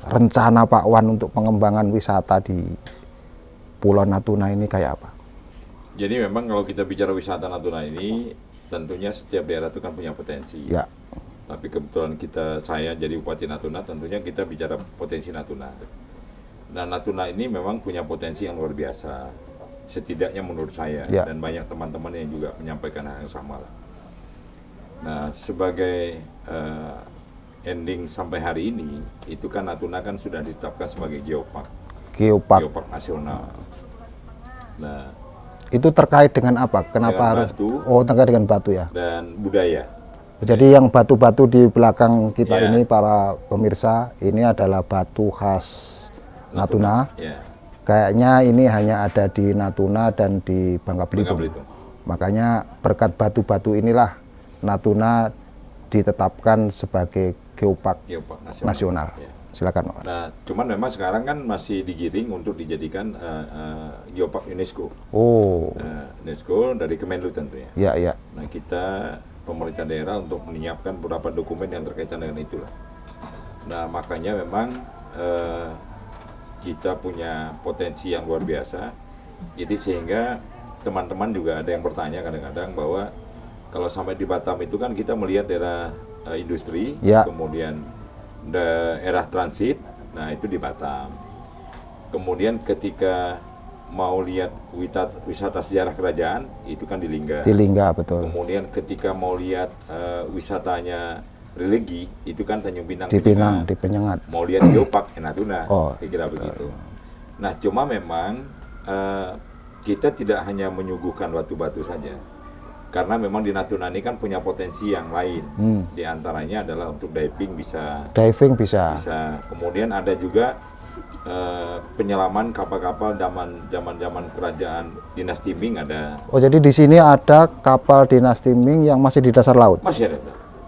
rencana Pak Wan untuk pengembangan wisata di Pulau Natuna ini kayak apa? Jadi memang kalau kita bicara wisata Natuna ini, tentunya setiap daerah itu kan punya potensi. Ya. Tapi kebetulan saya jadi Bupati Natuna, tentunya kita bicara potensi Natuna. Nah, Natuna ini memang punya potensi yang luar biasa, setidaknya menurut saya, dan banyak teman-teman yang juga menyampaikan hal yang sama lah. Nah, sebagai ending sampai hari ini, itu kan Natuna kan sudah ditetapkan sebagai geopark nasional. Nah, itu terkait dengan apa? Kenapa harus? Oh, terkait dengan batu ya. Dan budaya. Jadi yang batu-batu di belakang kita ini, para pemirsa, ini adalah batu khas Natuna. Kayaknya ini hanya ada di Natuna dan di Bangka Belitung. Makanya berkat batu-batu inilah Natuna ditetapkan sebagai geopark nasional. Silakan. Nah, cuman memang sekarang kan masih digiring untuk dijadikan geopark UNESCO. Oh. UNESCO dari Kemenlu tentunya. Iya. Nah, kita pemerintah daerah untuk menyiapkan beberapa dokumen yang terkaitan dengan itulah. Nah, makanya memang kita punya potensi yang luar biasa. Jadi sehingga teman-teman juga ada yang bertanya kadang-kadang bahwa kalau sampai di Batam itu kan kita melihat daerah industri, kemudian daerah transit, nah itu di Batam. Kemudian ketika mau lihat wisata sejarah kerajaan, itu kan di Lingga. Di Lingga, betul. Kemudian ketika mau lihat wisatanya religi, itu kan Tanjung Pinang. Di Pinang, di Penyengat. Mau lihat geopark Natuna, kira begitu. Nah, cuma memang kita tidak hanya menyuguhkan batu-batu saja. Karena memang di Natuna ini kan punya potensi yang lain. Di antaranya adalah untuk diving bisa. Kemudian ada juga penyelaman kapal-kapal zaman kerajaan dinasti Ming ada. Oh, jadi di sini ada kapal dinasti Ming yang masih di dasar laut. Masih ada.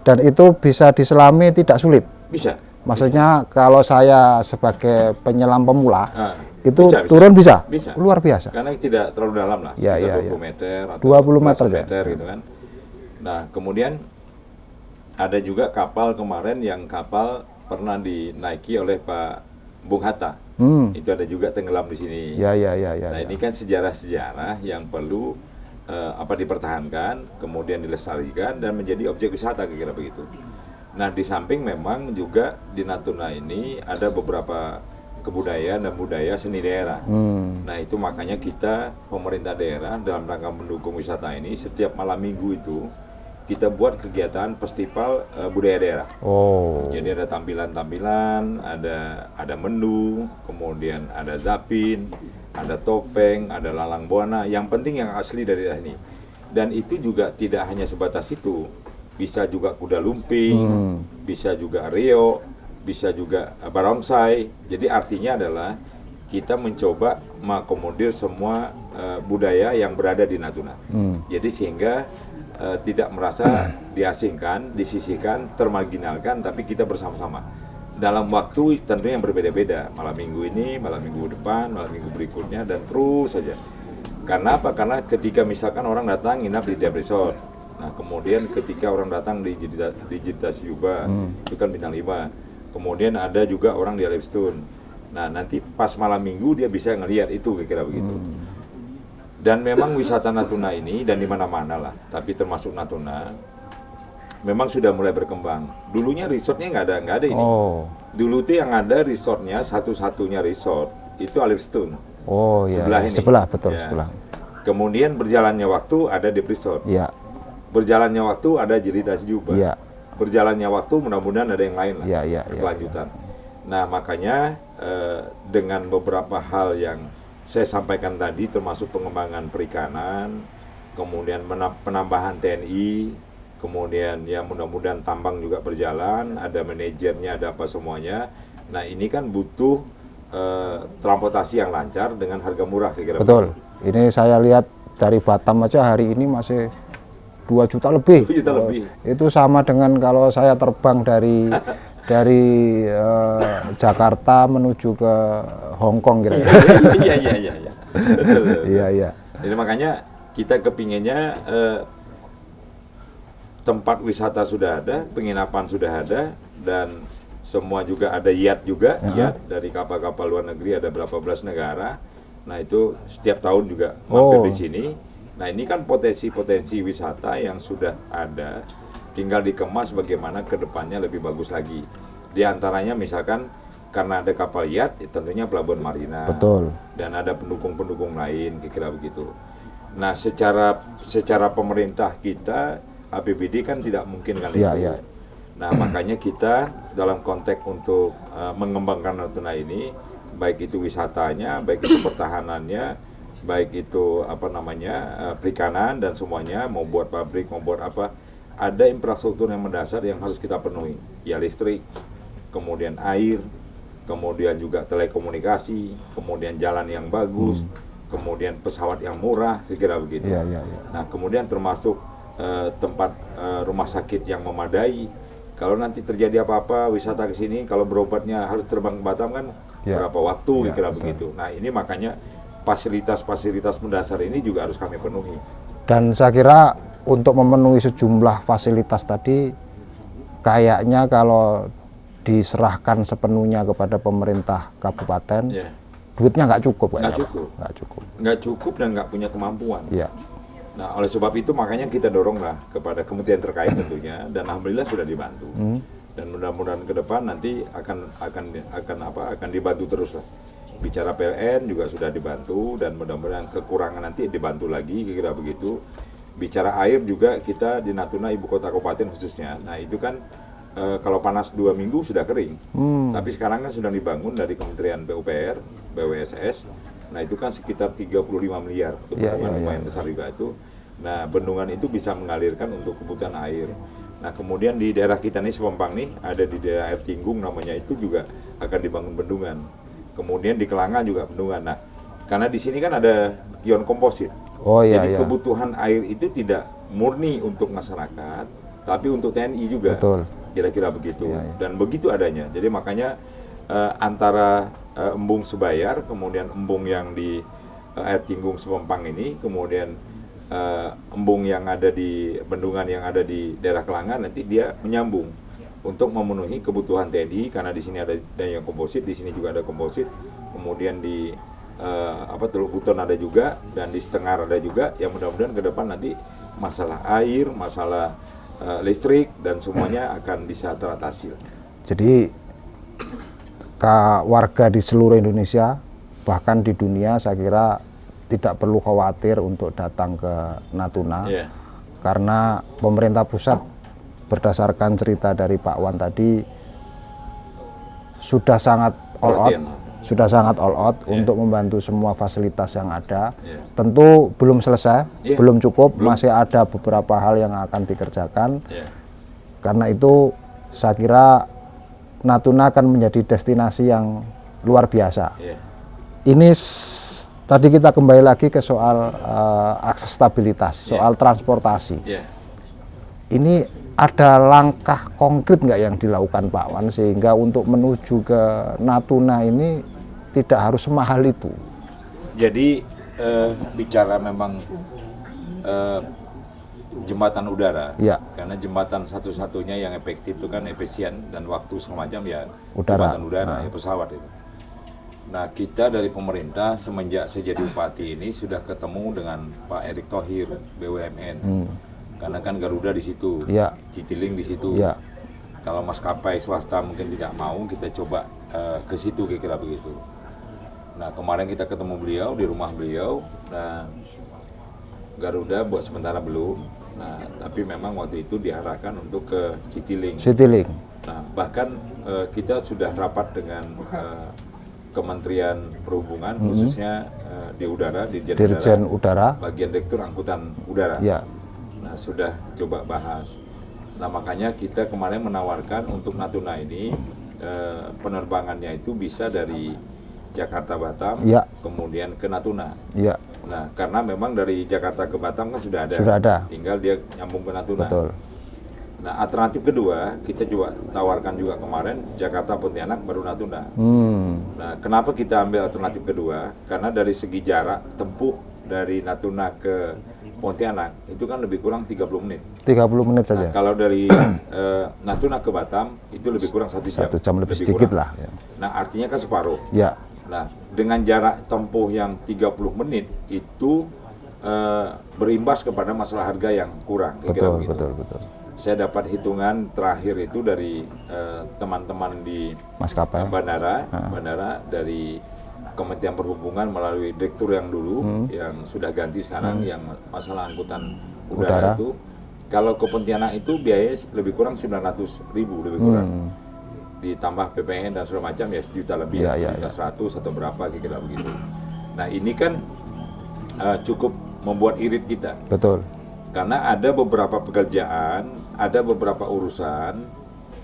Dan itu bisa diselami tidak sulit. Bisa. Maksudnya kalau saya sebagai penyelam pemula, itu turun bisa. Luar biasa. Karena tidak terlalu dalam lah. Ya. 20 meter atau 20 meter gitu kan. Nah, kemudian ada juga kapal kemarin yang kapal pernah dinaiki oleh Pak Bung Hatta. Itu ada juga tenggelam di sini. Ya. Nah, ini kan sejarah-sejarah yang perlu dipertahankan, kemudian dilestarikan dan menjadi objek wisata, kira-kira begitu. Nah, di samping memang juga di Natuna ini ada beberapa kebudayaan dan budaya seni daerah. Nah, itu makanya kita pemerintah daerah dalam rangka mendukung wisata ini, setiap malam minggu itu kita buat kegiatan festival budaya daerah. Jadi ada tampilan-tampilan, ada menu, kemudian ada zapin, ada topeng, ada lalang buana. Yang penting yang asli dari daerah ini. Dan itu juga tidak hanya sebatas itu, bisa juga kuda lumping, bisa juga reo, bisa juga barongsai. Jadi artinya adalah kita mencoba mengakomodir semua budaya yang berada di Natuna. Jadi sehingga tidak merasa diasingkan, disisihkan, termarginalkan, tapi kita bersama-sama dalam waktu tentunya yang berbeda-beda, malam minggu ini, malam minggu depan, malam minggu berikutnya, dan terus saja. Karena apa? Karena ketika misalkan orang datang nginap di Dep Resort, nah kemudian ketika orang datang di Jita Siyuba, itu kan bintang 5, kemudian ada juga orang di Lepstone. Nah, nanti pas malam minggu dia bisa ngelihat itu, kira-kira begitu. Dan memang wisata Natuna ini, dan di mana-mana lah, tapi termasuk Natuna, memang sudah mulai berkembang. Dulunya resortnya nggak ada ini. Dulu tuh yang ada resortnya, satu-satunya resort itu Lepstone. Sebelah ini. Sebelah, betul, sebelah. Kemudian berjalannya waktu ada Dep Resort. Berjalannya waktu ada Jita Siyuba. berjalannya waktu mudah-mudahan ada yang lain lah, kelanjutan. Nah makanya dengan beberapa hal yang saya sampaikan tadi, termasuk pengembangan perikanan, kemudian penambahan TNI, kemudian ya mudah-mudahan tambang juga berjalan, ada manajernya, ada apa semuanya. Nah ini kan butuh transportasi yang lancar dengan harga murah kira-kira. Betul. Ini saya lihat dari Batam aja hari ini masih 2 juta lebih. 2 juta lebih. Itu sama dengan kalau saya terbang dari Jakarta menuju ke Hong Kong kira-kira. Iya. Betul. Iya. Jadi makanya kita kepinginnya tempat wisata sudah ada, penginapan sudah ada, dan semua juga ada yacht juga, yacht dari kapal-kapal luar negeri ada berapa belas negara. Nah itu setiap tahun juga mampir di sini. Nah ini kan potensi-potensi wisata yang sudah ada, tinggal dikemas bagaimana ke depannya lebih bagus lagi. Di antaranya misalkan karena ada kapal yacht, tentunya pelabuhan marina. Betul. Dan ada pendukung-pendukung lain, kira-kira begitu. Nah secara pemerintah kita, APBD kan tidak mungkin kali itu. Iya. Nah makanya kita dalam konteks untuk mengembangkan Natuna ini, baik itu wisatanya, baik itu pertahanannya, baik itu perikanan dan semuanya, mau buat pabrik, mau buat apa, ada infrastruktur yang mendasar yang harus kita penuhi. Ya listrik, kemudian air, kemudian juga telekomunikasi, kemudian jalan yang bagus, kemudian pesawat yang murah, kira-kira begitu. Iya. Nah kemudian termasuk tempat rumah sakit yang memadai. Kalau nanti terjadi apa-apa wisata ke sini, kalau berobatnya harus terbang ke Batam kan berapa waktu, kira-kira begitu. Nah ini makanya fasilitas-fasilitas mendasar ini juga harus kami penuhi. Dan saya kira untuk memenuhi sejumlah fasilitas tadi, kayaknya kalau diserahkan sepenuhnya kepada pemerintah kabupaten, duitnya nggak cukup. Nggak cukup dan nggak punya kemampuan. Iya. Nah, oleh sebab itu makanya kita doronglah kepada kementerian terkait tentunya, dan alhamdulillah sudah dibantu. Dan mudah-mudahan ke depan nanti akan dibantu terus lah. Bicara PLN juga sudah dibantu, dan mudah-mudahan kekurangan nanti dibantu lagi, kira-kira begitu. Bicara air juga kita di Natuna, ibu kota kabupaten khususnya. Nah, itu kan kalau panas 2 minggu sudah kering. Tapi sekarang kan sudah dibangun dari Kementerian PUPR, BWSS. Nah itu kan sekitar 35 miliar, itu lumayan besar juga itu. Nah bendungan itu bisa mengalirkan untuk kebutuhan air. Nah kemudian di daerah kita nih, Sepempang nih, ada di daerah air Tinggung namanya, itu juga akan dibangun bendungan. Kemudian di Kelanga juga bendungan. Nah karena di sini kan ada ion komposit. Jadi kebutuhan air itu tidak murni untuk masyarakat, tapi untuk TNI juga. Betul. Kira-kira begitu. Dan begitu adanya. Jadi makanya antara embung Sebayar, kemudian embung yang di air Tinggung Sepempang ini, kemudian embung yang ada di bendungan yang ada di daerah Kelanga, nanti dia menyambung untuk memenuhi kebutuhan TNI, karena di sini ada daya komposit, di sini juga ada komposit, kemudian di Teluk Buton ada juga, dan di Setengar ada juga. Yang mudah-mudahan ke depan nanti masalah air, masalah listrik dan semuanya akan bisa teratasi. Jadi warga di seluruh Indonesia, bahkan di dunia, saya kira tidak perlu khawatir untuk datang ke Natuna, karena pemerintah pusat berdasarkan cerita dari Pak Wan tadi sudah sangat all out untuk membantu semua fasilitas yang ada. Tentu belum selesai, belum cukup, masih ada beberapa hal yang akan dikerjakan. Karena itu saya kira Natuna akan menjadi destinasi yang luar biasa. Ini tadi kita kembali lagi ke soal aksesibilitas, soal transportasi. Ini ada langkah konkret nggak yang dilakukan Pak Wan sehingga untuk menuju ke Natuna ini tidak harus semahal itu? Jadi bicara memang jembatan udara, karena jembatan satu-satunya yang efektif itu kan efisien dan waktu semacam jembatan udara, pesawat itu. Nah kita dari pemerintah semenjak saya jadi bupati ini sudah ketemu dengan Pak Erick Thohir, BUMN, karena kan Garuda di situ, Citylink di situ. Kalau maskapai swasta mungkin tidak mau, kita coba ke situ, kira-kira begitu. Nah kemarin kita ketemu beliau di rumah beliau. Nah Garuda buat sementara belum, Nah, tapi memang waktu itu diarahkan untuk ke Citylink. Citylink. Nah, bahkan kita sudah rapat dengan Kementerian Perhubungan, khususnya di udara, Dirjen Udara, bagian Direktur Angkutan Udara. Ya. Nah, sudah coba bahas. Nah, makanya kita kemarin menawarkan untuk Natuna ini penerbangannya itu bisa dari Jakarta Batam, ya, kemudian ke Natuna. Ya. Nah, karena memang dari Jakarta ke Batam kan sudah ada. Sudah ada. Tinggal dia nyambung ke Natuna. Betul. Nah, alternatif kedua kita juga tawarkan juga kemarin Jakarta Pontianak baru Natuna. Nah, kenapa kita ambil alternatif kedua? Karena dari segi jarak tempuh dari Natuna ke Pontianak itu kan lebih kurang 30 menit. 30 menit saja. Nah, kalau dari Natuna ke Batam itu lebih kurang 1 jam. 1 jam lebih sedikit kurang. lah. Ya. Nah, artinya kan separuh. Ya. Nah, dengan jarak tempuh yang 30 menit itu berimbas kepada masalah harga yang kurang. Betul, betul. Saya dapat hitungan terakhir itu dari teman-teman di maskapai bandara dari Kementerian Perhubungan melalui direktur yang dulu yang sudah ganti sekarang yang masalah angkutan udara itu, kalau ke Pontianak itu biaya lebih kurang 900.000 lebih kurang, ditambah PPN dan segala macam ya sejuta lebih, juta 100 atau berapa kira-kira begitu. Nah, ini kan cukup membuat irit kita. Betul. Karena ada beberapa pekerjaan, ada beberapa urusan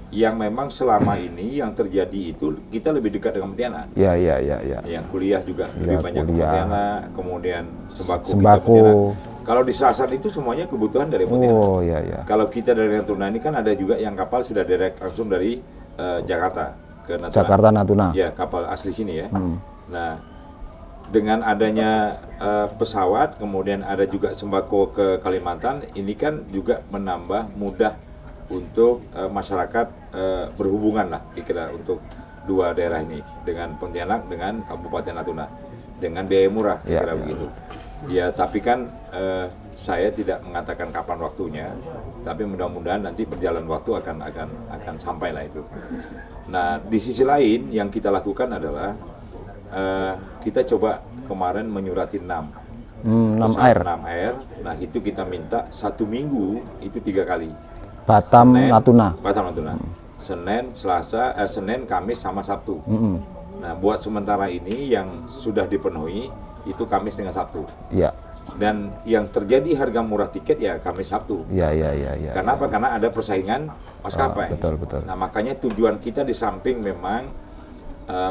yang memang selama ini yang terjadi itu kita lebih dekat dengan Pontianak. Ya. Yang kuliah juga lebih banyak ke Pontianak, kemudian sembako. Kalau di Selatan itu semuanya kebutuhan dari Pontianak. Kalau kita dari Natuna ini kan ada juga yang kapal sudah direct langsung dari Jakarta ke Natuna. Jakarta Natuna. Ya, kapal asli sini ya. Nah, dengan adanya pesawat, kemudian ada juga sembako ke Kalimantan, ini kan juga menambah mudah untuk masyarakat berhubungan lah, kira-kira untuk dua daerah ini dengan Pontianak dengan Kabupaten Natuna dengan biaya murah, kira-kira begitu. Ya, tapi kan saya tidak mengatakan kapan waktunya, tapi mudah-mudahan nanti berjalan waktu akan sampai lah itu. Nah, di sisi lain yang kita lakukan adalah kita coba kemarin menyurati 6 air. Nah, itu kita minta 1 minggu itu 3 kali. Batam Natuna. Senin, Kamis sama Sabtu. Nah, buat sementara ini yang sudah dipenuhi itu Kamis dengan Sabtu. Iya. Dan yang terjadi harga murah tiket ya Kamis Sabtu. Iya. Kenapa? Karena ada persaingan maskapai. Betul. Nah, makanya tujuan kita di samping memang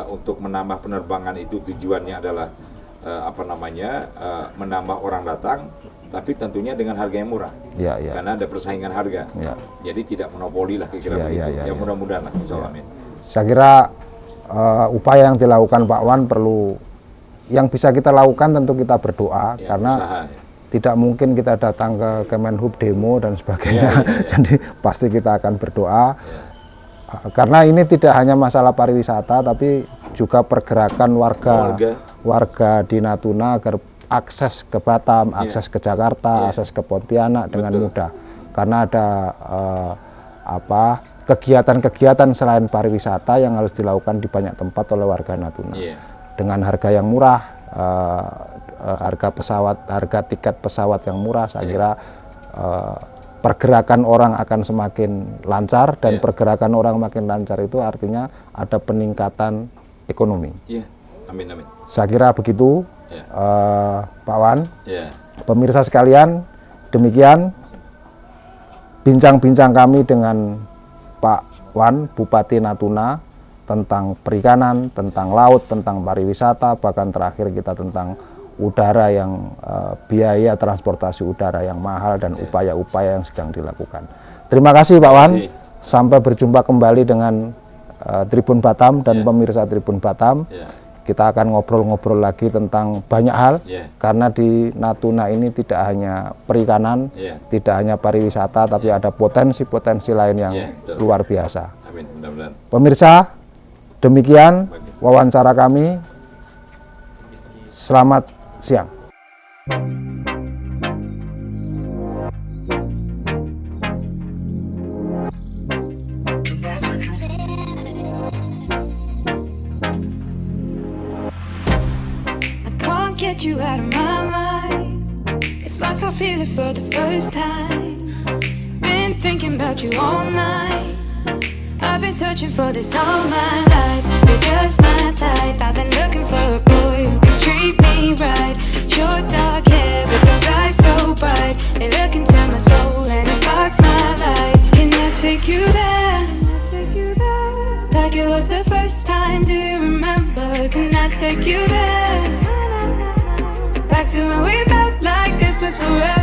untuk menambah penerbangan itu tujuannya adalah menambah orang datang, tapi tentunya dengan harga yang murah. Karena ada persaingan harga. Jadi tidak monopoli lah kira-kira begitu. Ya mudah-mudahan lah, insyaallah. Saya kira upaya yang dilakukan Pak Wan perlu, yang bisa kita lakukan tentu kita berdoa, karena usaha, tidak mungkin kita datang ke Kemenhub demo dan sebagainya. Jadi pasti kita akan berdoa. Karena ini tidak hanya masalah pariwisata, tapi juga pergerakan warga di Natuna agar akses ke Batam, akses ke Jakarta, akses ke Pontianak dengan mudah. Karena ada kegiatan-kegiatan selain pariwisata yang harus dilakukan di banyak tempat oleh warga Natuna. Dengan harga yang murah, harga tiket pesawat yang murah, saya kira pergerakan orang akan semakin lancar, dan pergerakan orang makin lancar itu artinya ada peningkatan ekonomi. Amin. Saya kira begitu, Pak Wan. Pemirsa sekalian, demikian bincang-bincang kami dengan Pak Wan, Bupati Natuna, tentang perikanan, tentang laut, tentang pariwisata, bahkan terakhir kita tentang udara yang biaya transportasi udara yang mahal dan upaya-upaya yang sedang dilakukan. Terima kasih Pak Wan. Sampai berjumpa kembali dengan Tribun Batam dan pemirsa Tribun Batam. Kita akan ngobrol-ngobrol lagi tentang banyak hal, karena di Natuna ini tidak hanya perikanan, tidak hanya pariwisata, tapi ada potensi-potensi lain yang luar biasa. Amin. Mudah-mudahan. Pemirsa, demikian wawancara kami. Selamat siang. Get you out of my mind. It's It's like I feel it for the first time. Been thinking about you all night. I've been searching for this all my life. You're just my type. I've been looking for a boy who can treat me right. Your dark hair with those eyes so bright. They look into my soul and it sparks my life. Can I take you there? Like it was the first time, do you remember? Can I take you there? Back to when we felt like this was forever.